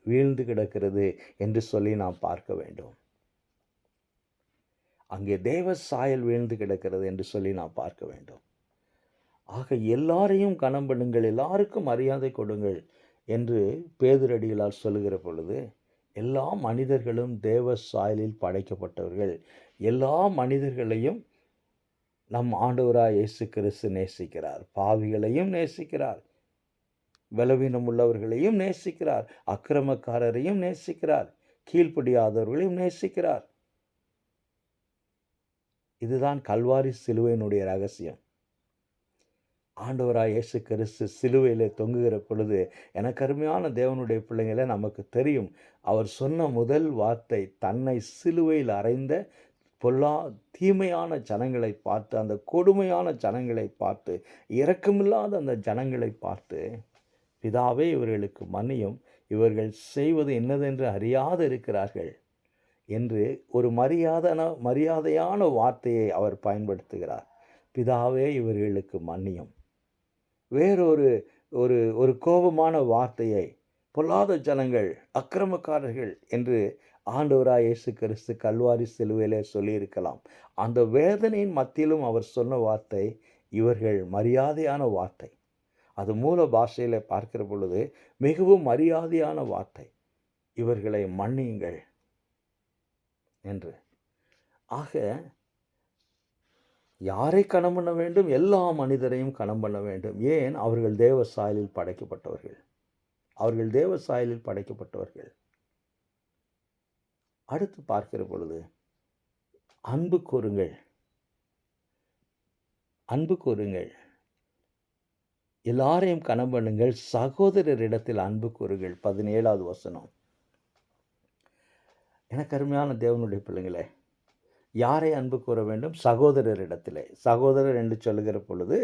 வீழ்ந்து கிடக்கிறது என்று சொல்லி நாம் பார்க்க வேண்டும். அங்கே தேவ சாயல் வீழ்ந்து கிடக்கிறது என்று சொல்லி நாம் பார்க்க வேண்டும். ஆக எல்லாரையும் கனம் பண்ணுங்கள், எல்லாருக்கும் மரியாதை கொடுங்கள் என்று பேதுரடிகளார் சொல்லுகிற பொழுது, எல்லா மனிதர்களும் தேவ சாயலில் படைக்கப்பட்டவர்கள். எல்லா மனிதர்களையும் நம் ஆண்டவராய் இயேசு கிறிஸ்து நேசிக்கிறார், பாவிகளையும் நேசிக்கிறார், பலவீனம் உள்ளவர்களையும் நேசிக்கிறார், அக்கிரமக்காரரையும் நேசிக்கிறார், கீழ்ப்படியாதவர்களையும் நேசிக்கிறார். இதுதான் கல்வாரி சிலுவையினுடைய ரகசியம். ஆண்டவராய் இயேசு கிறிஸ்து சிலுவையிலே தொங்குகிற பொழுது, எனக்கு அருமையான தேவனுடைய பிள்ளைங்களே, நமக்கு தெரியும், அவர் சொன்ன முதல் வார்த்தை தன்னை சிலுவையில் அறைந்த தீமையான ஜனங்களை பார்த்து, அந்த கொடுமையான ஜனங்களை பார்த்து, இரக்கமில்லாத அந்த ஜனங்களை பார்த்து, பிதாவே இவர்களுக்கு மன்னியும், இவர்கள் செய்வது என்னதென்று அறியாது இருக்கிறார்கள் என்று ஒரு மரியாதையான வார்த்தையை அவர் பயன்படுத்துகிறார். பிதாவே இவர்களுக்கு மன்னியும். வேறொரு ஒரு ஒரு கோபமான வார்த்தையை பொல்லாத ஜனங்கள், அக்கிரமக்காரர்கள் என்று ஆண்டவராய் இயேசு கிறிஸ்து கல்வாரி சிலுவையிலே சொல்லியிருக்கலாம். அந்த வேதனையின் மத்தியிலும் அவர் சொன்ன வார்த்தை இவர்கள் மரியாதையான வார்த்தை. அது மூல பாஷையில் பார்க்கிற பொழுது மிகவும் மரியாதையான வார்த்தை, இவர்களை மன்னியுங்கள் என்று. ஆக யாரை கனம் பண்ண வேண்டும்? எல்லா மனிதரையும் கனம் பண்ண வேண்டும். ஏன்? அவர்கள் தேவ சாயலில் படைக்கப்பட்டவர்கள். அவர்கள் தேவ சாயலில் படைக்கப்பட்டவர்கள். அடுத்து பார்க்கிற பொழுது அன்பு கூறுங்கள், அன்பு கூறுங்கள், எல்லாரையும் கனம் பண்ணுங்கள், சகோதரரிடத்தில் அன்பு கூறுங்கள். 17வது வசனம். எனக்கு அருமையான தேவனுடைய பிள்ளைங்களே, யாரை அன்பு கூற வேண்டும்? சகோதரரிடத்திலே. சகோதரர் என்று சொல்லுகிற பொழுது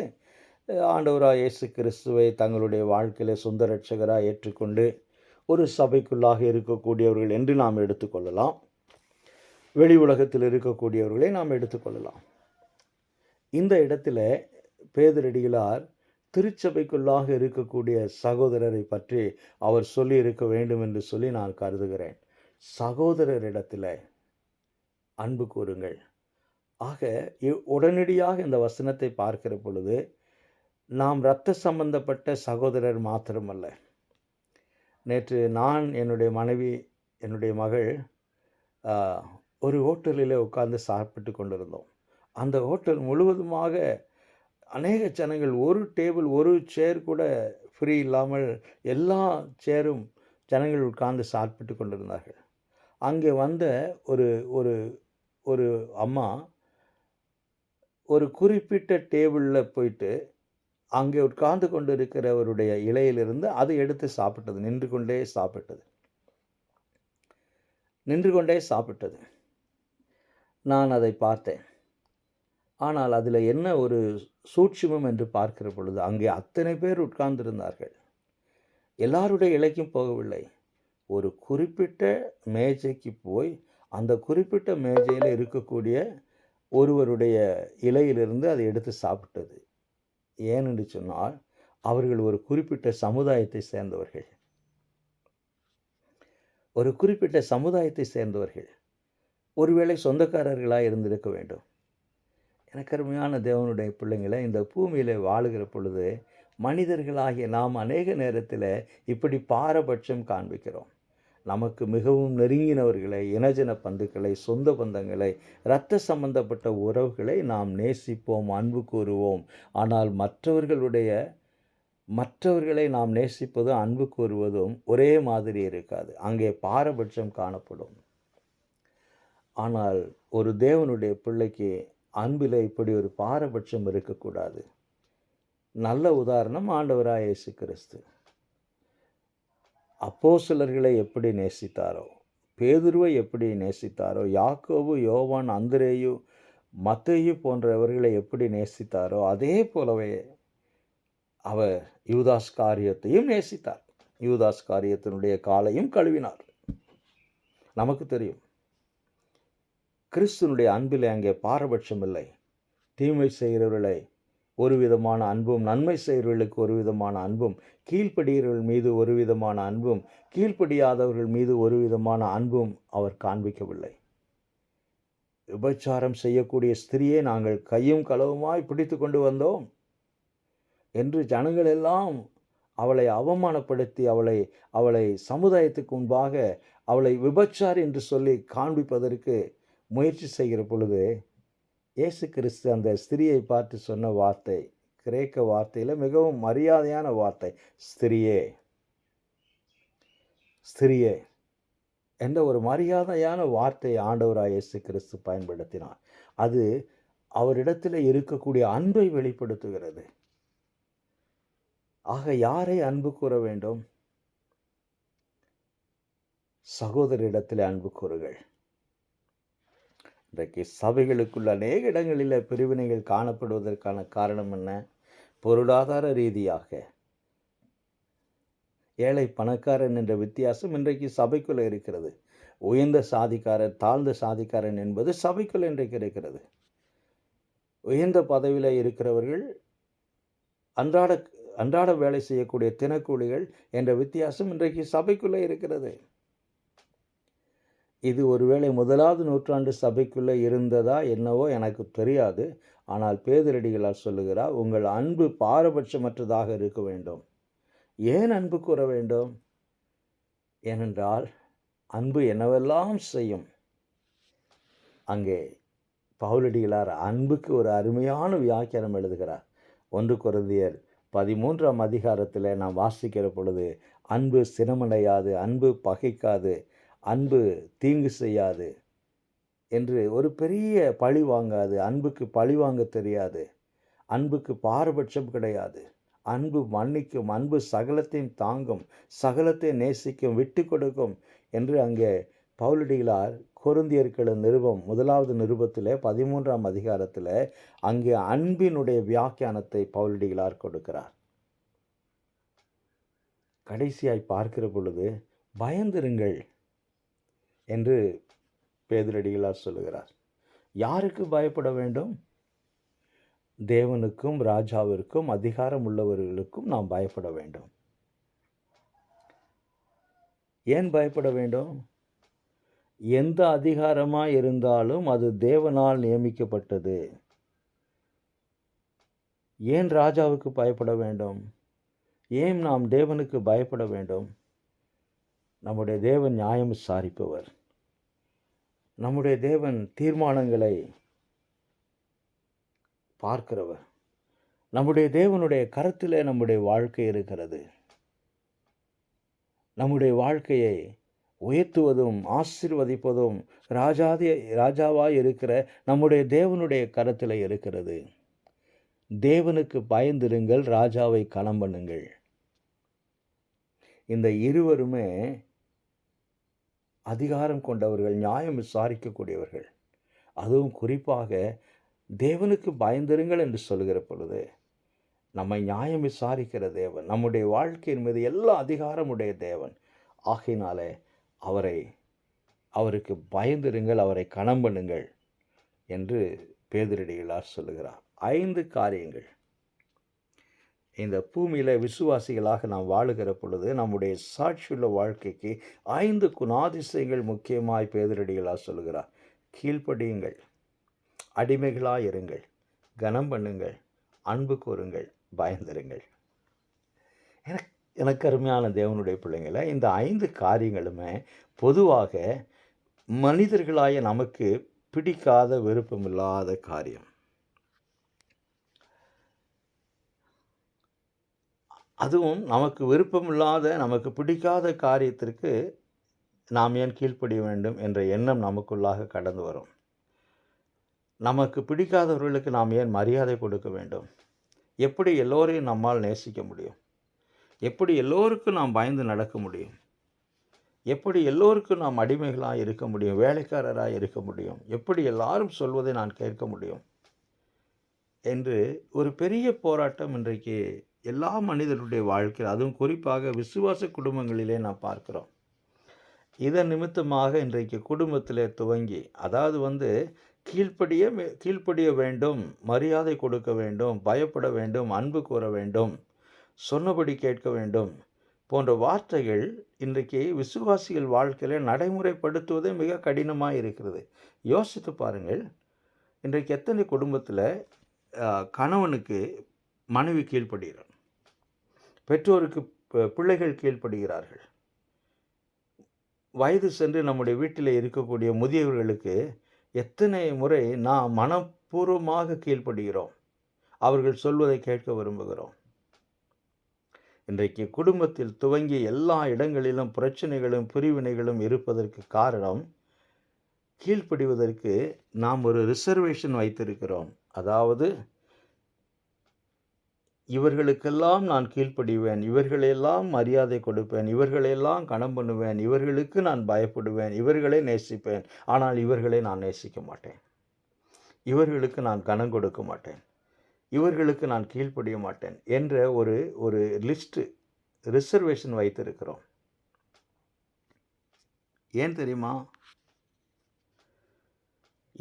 ஆண்டவராய் இயேசு கிறிஸ்துவை தங்களுடைய வாழ்க்கையிலே சொந்த இரட்சகராக ஏற்றுக்கொண்டு ஒரு சபைக்குள்ளாக இருக்கக்கூடியவர்கள் என்று நாம் எடுத்துக்கொள்ளலாம். வெளி உலகத்தில் இருக்கக்கூடியவர்களை நாம் எடுத்துக்கொள்ளலாம். இந்த இடத்துல பேதுரடிகளார் திருச்சபைக்குள்ளாக இருக்கக்கூடிய சகோதரரை பற்றி அவர் சொல்லி இருக்க வேண்டும் என்று சொல்லி நான் கருதுகிறேன். சகோதரரிடத்தில் அன்பு கூறுங்கள். ஆக உடனடியாக இந்த வசனத்தை பார்க்கிற பொழுது நாம் இரத்த சம்பந்தப்பட்ட சகோதரர் மாத்திரமல்ல. நேற்று நான், என்னுடைய மனைவி, என்னுடைய மகள் ஒரு ஹோட்டலில் உட்கார்ந்து சாப்பிட்டு கொண்டிருந்தோம். அந்த ஹோட்டல் முழுவதுமாக அநேக ஜனங்கள், ஒரு டேபிள் ஒரு சேர் கூட ஃப்ரீ இல்லாமல் எல்லா சேரும் ஜனங்கள் உட்கார்ந்து சாப்பிட்டு கொண்டிருந்தார்கள். அங்கே வந்த ஒரு ஒரு ஒரு அம்மா ஒரு குறிப்பிட்ட டேபிளில் போயிட்டு அங்கே உட்கார்ந்து கொண்டு இருக்கிறவருடைய இலையிலிருந்து அதை எடுத்து சாப்பிட்டது. நின்று கொண்டே சாப்பிட்டது. நான் அதை பார்த்தேன். ஆனால் அதில் என்ன ஒரு சூட்சுமம் என்று பார்க்கிற பொழுது, அங்கே அத்தனை பேர் உட்கார்ந்திருந்தார்கள். எல்லாருடைய இலைக்கும் போகவில்லை. ஒரு குறிப்பிட்ட மேஜைக்கு போய் அந்த குறிப்பிட்ட மேஜையில் இருக்கக்கூடிய ஒருவருடைய இலையிலிருந்து அதை எடுத்து சாப்பிட்டது. ஏனென்று சொன்னால், அவர்கள் ஒரு குறிப்பிட்ட சமுதாயத்தை சேர்ந்தவர்கள். ஒரு குறிப்பிட்ட சமுதாயத்தை சேர்ந்தவர்கள். ஒருவேளை சொந்தக்காரர்களாக இருந்திருக்க வேண்டும். எனக்கு அருமையான தேவனுடைய பிள்ளைங்களை, இந்த பூமியில் வாழுகிற பொழுது மனிதர்களாகிய நாம் அநேக நேரத்தில் இப்படி பாரபட்சம் காண்பிக்கிறோம். நமக்கு மிகவும் நெருங்கினவர்களை, இனஜன பந்துக்களை, சொந்த பந்தங்களை, இரத்த சம்பந்தப்பட்ட உறவுகளை நாம் நேசிப்போம், அன்பு கூறுவோம். ஆனால் மற்றவர்களை நாம் நேசிப்பதும் அன்பு கூறுவதும் ஒரே மாதிரி இருக்காது. அங்கே பாரபட்சம் காணப்படும். ஆனால் ஒரு தேவனுடைய பிள்ளைக்கு அன்பில் இப்படி ஒரு பாரபட்சம் இருக்கக்கூடாது. நல்ல உதாரணம் ஆண்டவராய் இயேசு கிறிஸ்து. அப்போஸ்தலர்களை எப்படி நேசித்தாரோ, பேதுருவை எப்படி நேசித்தாரோ, யாக்கோபு, யோவான், அந்திரேயு, மத்தேயு போன்றவர்களை எப்படி நேசித்தாரோ, அதே போலவே அவர் யூதாஸ் காரியத்தையும் நேசித்தார். யூதாஸ் காரியத்தினுடைய காலையும் கழுவினார். நமக்கு தெரியும், கிறிஸ்துனுடைய அன்பில் அங்கே பாரபட்சம் இல்லை. தீமை செய்கிறவர்களை ஒரு விதமான அன்பும், நன்மை செய்கிறவர்களுக்கு ஒரு விதமான அன்பும், கீழ்ப்படிகிறவர்கள் மீது ஒரு விதமான அன்பும், கீழ்ப்படியாதவர்கள் மீது ஒரு விதமான அன்பும் அவர் காண்பிக்கவில்லை. விபச்சாரம் செய்யக்கூடிய ஸ்திரியை நாங்கள் கையும் களவுமாய் பிடித்து கொண்டு வந்தோம் என்று ஜனங்கள் எல்லாம் அவளை அவமானப்படுத்தி அவளை சமுதாயத்துக்கு முன்பாக அவளை விபச்சாரி என்று சொல்லி காண்பிப்பதற்கு முயற்சி செய்கிற பொழுது, இயேசு கிறிஸ்து அந்த ஸ்திரியை பார்த்து சொன்ன வார்த்தை, கிரேக்க வார்த்தையில் மிகவும் மரியாதையான வார்த்தை ஸ்திரியே. ஸ்திரியே என்ற ஒரு மரியாதையான வார்த்தையை ஆண்டவராய் இயேசு கிறிஸ்து பயன்படுத்தினார். அது அவரிடத்தில் இருக்கக்கூடிய அன்பை வெளிப்படுத்துகிறது. ஆக யாரை அன்பு கூற வேண்டும்? சகோதரிடத்தில் அன்பு கூறுகள். இன்றைக்கு சபைகளுக்குள்ள அநேக இடங்களில் பிரிவினைகள் காணப்படுவதற்கான காரணம் என்ன? பொருளாதார ரீதியாக ஏழை பணக்காரன் என்ற வித்தியாசம் இன்றைக்கு சபைக்குள்ளே இருக்கிறது. உயர்ந்த சாதிக்காரர் தாழ்ந்த சாதிக்காரன் என்பது சபைக்குள்ளே இன்றைக்கு இருக்கிறது. உயர்ந்த பதவியில் இருக்கிறவர்கள் அன்றாட வேலை செய்யக்கூடிய தினக்கூலிகள் என்ற வித்தியாசம் இன்றைக்கு சபைக்குள்ளே இருக்கிறது. இது ஒருவேளை 1வது நூற்றாண்டு சபைக்குள்ளே இருந்ததா என்னவோ எனக்கு தெரியாது. ஆனால் பேதுரடிகளார் சொல்லுகிறார், உங்கள் அன்பு பாரபட்சமற்றதாக இருக்க வேண்டும். ஏன் அன்பு கூற வேண்டும்? ஏனென்றால் அன்பு என்னவெல்லாம் செய்யும். அங்கே பவுலடிகளார் அன்புக்கு ஒரு அருமையான வியாக்கியானம் எழுதுகிறார். 1 கொரிந்தியர் 13ஆம் அதிகாரத்தில் நாம் வாசிக்கிற பொழுது, அன்பு சினமடையாது, அன்பு பகைக்காது, அன்பு தீங்கு செய்யாது என்று ஒரு பெரிய பழி வாங்காது, அன்புக்கு பழி வாங்க தெரியாது, அன்புக்கு பாரபட்சம் கிடையாது, அன்பு மன்னிக்கும், அன்பு சகலத்தையும் தாங்கும், சகலத்தை நேசிக்கும், விட்டு கொடுக்கும் என்று அங்கே பவுலடிகளார் கொரிந்தியர்கள் நிருபம் 1வது நிருபத்தில் 13ஆம் அதிகாரத்தில் அங்கே அன்பினுடைய வியாக்கியானத்தை பவுலடிகளார் கொடுக்கிறார். கடைசியாய் பார்க்கிற பொழுது பயந்திருங்கள் என்று பேதுரடிகளார் சொல்லுகிறார். யாருக்கு பயப்பட வேண்டும்? தேவனுக்கும் ராஜாவிற்கும் அதிகாரம் உள்ளவர்களுக்கும் நாம் பயப்பட வேண்டும். ஏன் பயப்பட வேண்டும்? எந்த அதிகாரமாய் இருந்தாலும் அது தேவனால் நியமிக்கப்பட்டது. ஏன் ராஜாவுக்கு பயப்பட வேண்டும்? ஏன் நாம் தேவனுக்கு பயப்பட வேண்டும்? நம்முடைய தேவன் நியாயம் விசாரிப்பவர். நம்முடைய தேவன் தீர்மானங்களை பார்க்கிறவர். நம்முடைய தேவனுடைய கரத்திலே நம்முடைய வாழ்க்கை இருக்கிறது. நம்முடைய வாழ்க்கையை உயர்த்துவதும் ஆசீர்வதிப்பதும் ராஜாவாய் இருக்கிற நம்முடைய தேவனுடைய கரத்தில் இருக்கிறது. தேவனுக்கு பயந்திருங்கள், ராஜாவை கனம் பண்ணுங்கள். இந்த இருவருமே அதிகாரம் கொண்டவர்கள், நியாயம் விசாரிக்கக்கூடியவர்கள். அதுவும் குறிப்பாக தேவனுக்கு பயந்திருங்கள் என்று சொல்கிற பொழுது நம்மை நியாயம் விசாரிக்கிற தேவன், நம்முடைய வாழ்க்கையின் மீது எல்லா அதிகாரமுடைய தேவன். ஆகையினாலே அவருக்கு பயந்திருங்கள், அவரை கனம் பண்ணுங்கள் என்று பேதுரடிகளார் சொல்லுகிறார். 5 காரியங்கள் இந்த பூமியில் விசுவாசிகளாக நாம் வாழுகிற பொழுது நம்முடைய சாட்சியுள்ள வாழ்க்கைக்கு 5 குணாதிசயங்கள் முக்கியமாய் பேதுரடிகளார் சொல்லுகிறார். கீழ்ப்படியுங்கள், அடிமைகளாய் இருங்கள், கனம் பண்ணுங்கள், அன்பு கூறுங்கள், பயந்திருங்கள். எனக்கு அருமையான தேவனுடைய பிள்ளைங்களை, இந்த 5 காரியங்களுமே பொதுவாக மனிதர்களாய நமக்கு பிடிக்காத, விருப்பமில்லாத காரியம். அதுவும் நமக்கு விருப்பமில்லாத, நமக்கு பிடிக்காத காரியத்திற்கு நாம் ஏன் கீழ்ப்படிய வேண்டும் என்ற எண்ணம் நமக்குள்ளாக கடந்து வரும். நமக்கு பிடிக்காதவர்களுக்கு நாம் ஏன் மரியாதை கொடுக்க வேண்டும்? எப்படி எல்லோரையும் நம்மால் நேசிக்க முடியும்? எப்படி எல்லோருக்கும் நாம் பயந்து நடக்க முடியும்? எப்படி எல்லோருக்கும் நாம் அடிமைகளாக இருக்க முடியும், வேலைக்காரராக இருக்க முடியும்? எப்படி எல்லாரும் சொல்வதை நான் கேட்க முடியும் என்று ஒரு பெரிய போராட்டம் இன்றைக்கு எல்லா மனிதர்களுடைய வாழ்க்கையில், அதுவும் குறிப்பாக விசுவாச குடும்பங்களிலே நாம் பார்க்கிறோம். இதன் நிமித்தமாக இன்றைக்கு குடும்பத்திலே துவங்கி, அதாவது கீழ்ப்படிய வேண்டும், மரியாதை கொடுக்க வேண்டும், பயப்பட வேண்டும், அன்பு கூற வேண்டும், சொன்னபடி கேட்க வேண்டும் போன்ற வார்த்தைகள் இன்றைக்கு விசுவாசிகள் வாழ்க்கையில் நடைமுறைப்படுத்துவதே மிக கடினமாக இருக்கிறது. யோசித்து பாருங்கள், இன்றைக்கு எத்தனை குடும்பத்தில் கணவனுக்கு மனைவி கீழ்ப்படுகிறார், பெற்றோருக்கு பிள்ளைகள் கீழ்ப்படுகிறார்கள், வயது சென்று நம்முடைய வீட்டில் இருக்கக்கூடிய முதியவர்களுக்கு எத்தனை முறை நாம் மனப்பூர்வமாக கீழ்ப்படுகிறோம். அவர்கள் சொல்வதை கேட்க விரும்புகிறோம். இன்றைக்கு குடும்பத்தில் துவங்கி எல்லா இடங்களிலும் பிரச்சனைகளும் பிரிவினைகளும் இருப்பதற்கு காரணம், கீழ்ப்படிவதற்கு நாம் ஒரு ரிசர்வேஷன் வைத்திருக்கிறோம். அதாவது, இவர்களுக்கெல்லாம் நான் கீழ்ப்படிவேன், இவர்களெல்லாம் மரியாதை கொடுப்பேன், இவர்களெல்லாம் கனம் பண்ணுவேன், இவர்களுக்கு நான் பயப்படுவேன், இவர்களை நேசிப்பேன், ஆனால் இவர்களை நான் நேசிக்க மாட்டேன், இவர்களுக்கு நான் கனம் கொடுக்க மாட்டேன், இவர்களுக்கு நான் கீழ்ப்படிய மாட்டேன் என்ற ஒரு லிஸ்ட்டு, ரிசர்வேஷன் வைத்திருக்கிறோம். ஏன் தெரியுமா?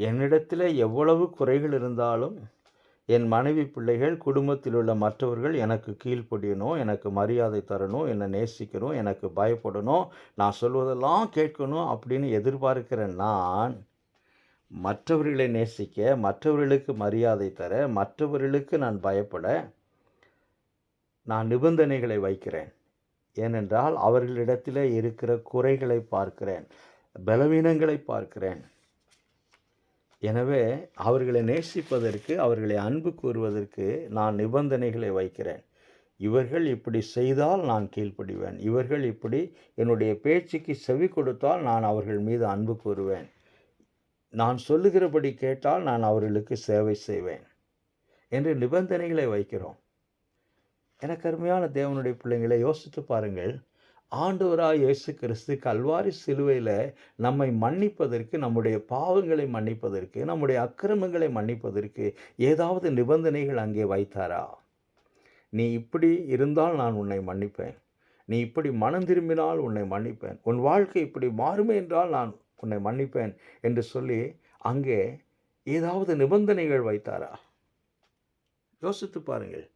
என்னிடத்தில் எவ்வளவு குறைகள் இருந்தாலும் என் மனைவி, பிள்ளைகள், குடும்பத்தில் உள்ள மற்றவர்கள் எனக்கு கீழ்ப்படியணும், எனக்கு மரியாதை தரணும், என்னை நேசிக்கணும், எனக்கு பயப்படணும், நான் சொல்வதெல்லாம் கேட்கணும் அப்படின்னு எதிர்பார்க்கிற நான், மற்றவர்களை நேசிக்க, மற்றவர்களுக்கு மரியாதை தர, மற்றவர்களுக்கு நான் பயப்பட நான் நிபந்தனைகளை வைக்கிறேன். ஏனென்றால் அவர்களிடத்தில் இருக்கிற குறைகளை பார்க்கிறேன், பலவீனங்களை பார்க்கிறேன். எனவே அவர்களை நேசிப்பதற்கு, அவர்களை அன்பு கூறுவதற்கு நான் நிபந்தனைகளை வைக்கிறேன். இவர்கள் இப்படி செய்தால் நான் கீழ்ப்படிவேன், இவர்கள் இப்படி என்னுடைய பேச்சுக்கு செவி கொடுத்தால் நான் அவர்கள் மீது அன்பு கூறுவேன், நான் சொல்லுகிறபடி கேட்டால் நான் அவர்களுக்கு சேவை செய்வேன் என்று நிபந்தனைகளை வைக்கிறோம். எனக்கு அருமையான தேவனுடைய பிள்ளைங்களை, யோசித்து பாருங்கள். ஆண்டவராய் இயேசு கிறிஸ்து கல்வாரி சிலுவையில் நம்மை மன்னிப்பதற்கு, நம்முடைய பாவங்களை மன்னிப்பதற்கு, நம்முடைய அக்கிரமங்களை மன்னிப்பதற்கு ஏதாவது நிபந்தனைகள் அங்கே வைத்தாரா? நீ இப்படி இருந்தால் நான் உன்னை மன்னிப்பேன், நீ இப்படி மனம் திரும்பினால் உன்னை மன்னிப்பேன், உன் வாழ்க்கை இப்படி மாறுமே என்றால் நான் உன்னை மன்னிப்பேன் என்று சொல்லி அங்கே ஏதாவது நிபந்தனைகள் வைத்தாரா? யோசித்து பாருங்கள்.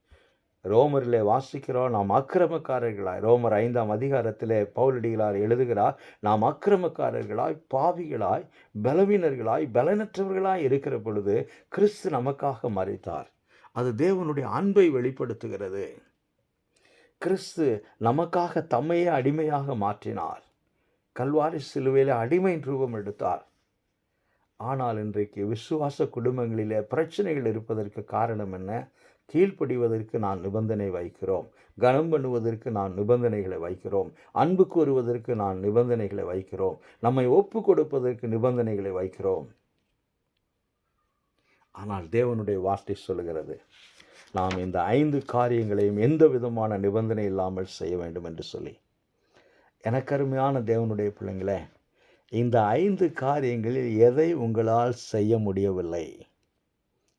ரோமரிலே வாசிக்கிறோம், நாம் அக்கிரமக்காரர்களாய், ரோமர் 5ஆம் அதிகாரத்திலே பவுலடிகளார் எழுதுகிறார், நாம் அக்கிரமக்காரர்களாய், பாவிகளாய், பலவீனர்களாய், பலனற்றவர்களாய் இருக்கிற பொழுது கிறிஸ்து நமக்காக மரித்தார். அது தேவனுடைய அன்பை வெளிப்படுத்துகிறது. கிறிஸ்து நமக்காக தம்மையே அடிமையாக மாற்றினார். கல்வாரி சிலுவையில் அடிமையின் ரூபம் எடுத்தார். ஆனால் இன்றைக்கு விசுவாச குடும்பங்களிலே பிரச்சனைகள் இருப்பதற்கு காரணம் என்ன? கீழ்ப்படிவதற்கு நான் நிபந்தனை வைக்கிறோம், கனம் பண்ணுவதற்கு நான் நிபந்தனைகளை வைக்கிறோம், அன்பு கூறுவதற்கு நான் நிபந்தனைகளை வைக்கிறோம், நம்மை ஒப்பு கொடுப்பதற்கு நிபந்தனைகளை வைக்கிறோம். ஆனால் தேவனுடைய வார்த்தை சொல்லுகிறது, நாம் இந்த 5 காரியங்களையும் எந்த விதமான நிபந்தனை இல்லாமல் செய்ய வேண்டும் என்று சொல்லி. எனக்கு அருமையான தேவனுடைய பிள்ளைங்களே, இந்த 5 காரியங்களில் எதை உங்களால் செய்ய முடியவில்லை?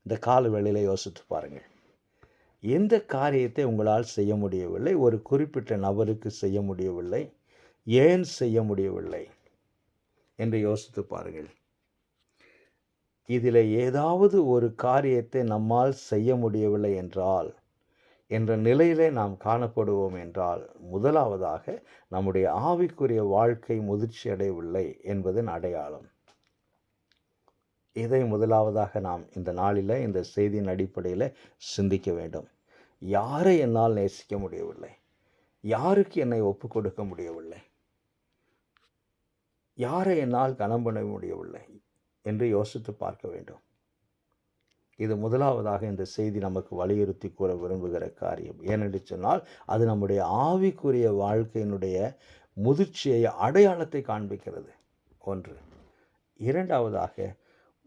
இந்த கால வேளையில் யோசித்து பாருங்கள். எந்த காரியத்தை உங்களால் செய்ய முடியவில்லை? ஒரு குறிப்பிட்ட நபருக்கு செய்ய முடியவில்லை, ஏன் செய்ய முடியவில்லை என்று யோசித்து பாருங்கள். இதில் ஏதாவது ஒரு காரியத்தை நம்மால் செய்ய முடியவில்லை என்றால், என்ற நிலையிலே நாம் காணப்படுவோம் என்றால், முதலாவதாக நம்முடைய ஆவிக்குரிய வாழ்க்கை முதிர்ச்சி அடையவில்லை என்பதன் அடையாளம். இதை முதலாவதாக நாம் இந்த நாளில், இந்த செய்தியின் அடிப்படையில் சிந்திக்க வேண்டும். யாரை என்னால் நேசிக்க முடியவில்லை? யாருக்கு என்னை ஒப்பு கொடுக்க முடியவில்லை? யாரை என்னால் கனம் பண்ண முடியவில்லை என்று யோசித்து பார்க்க வேண்டும். இது முதலாவதாக இந்த செய்தி நமக்கு வலியுறுத்தி கூற விரும்புகிற காரியம். ஏனென்று சொன்னால், அது நம்முடைய ஆவிக்குரிய வாழ்க்கையினுடைய முதிர்ச்சியை, அடையாளத்தை காண்பிக்கிறது. ஒன்று. இரண்டாவதாக,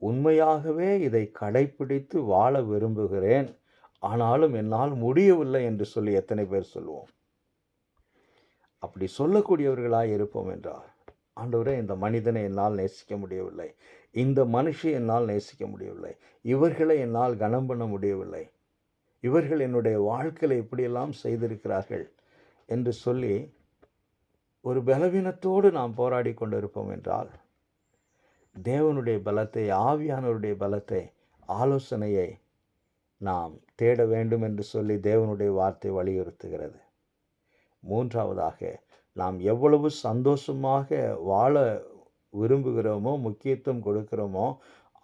உண்மையாகவே இதை கடைப்பிடித்து வாழ விரும்புகிறேன், ஆனாலும் என்னால் முடியவில்லை என்று சொல்லி எத்தனை பேர் சொல்லுவோம்? அப்படி சொல்லக்கூடியவர்களாய் இருப்போம் என்றால், ஆண்டவரே, இந்த மனிதனை என்னால் நேசிக்க முடியவில்லை, இந்த மனுஷி என்னால் நேசிக்க முடியவில்லை, இவர்களை என்னால் கனம் பண்ண முடியவில்லை, இவர்கள் என்னுடைய வாழ்க்கையில் இப்படியெல்லாம் செய்திருக்கிறார்கள் என்று சொல்லி ஒரு பலவீனத்தோடு நாம் போராடி கொண்டிருப்போம் என்றால், தேவனுடைய பலத்தை, ஆவியானவருடைய பலத்தை, ஆலோசனையை நாம் தேட வேண்டும் என்று சொல்லி தேவனுடைய வார்த்தை வலியுறுத்துகிறது. மூன்றாவதாக, நாம் எவ்வளவு சந்தோஷமாக வாழ விரும்புகிறோமோ, முக்கியத்துவம் கொடுக்கிறோமோ,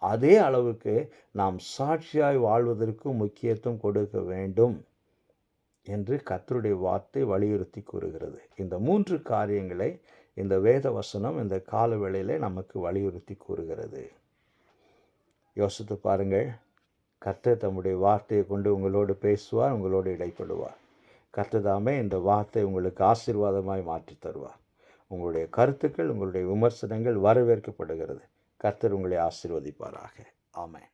அதே அளவுக்கு நாம் சாட்சியாய் வாழ்வதற்கு முக்கியத்துவம் கொடுக்க வேண்டும் என்று கர்த்தருடைய வார்த்தை வலியுறுத்தி கூறுகிறது. இந்த 3 காரியங்களை இந்த வேத வசனம் இந்த கால வேளையிலே நமக்கு வலியுறுத்தி கூறுகிறது. யோசித்து பாருங்கள். கர்த்தர் தம்முடைய வார்த்தையை கொண்டு உங்களோடு பேசுவார், உங்களோடு இடைப்படுவார். கர்த்தர் தாமே இந்த வார்த்தை உங்களுக்கு ஆசீர்வாதமாய் மாற்றி தருவார். உங்களுடைய கருத்துக்கள், உங்களுடைய விமர்சனங்கள் வரவேற்கப்படுகிறது. கர்த்தர் உங்களை ஆசீர்வதிப்பாராக. ஆமென்.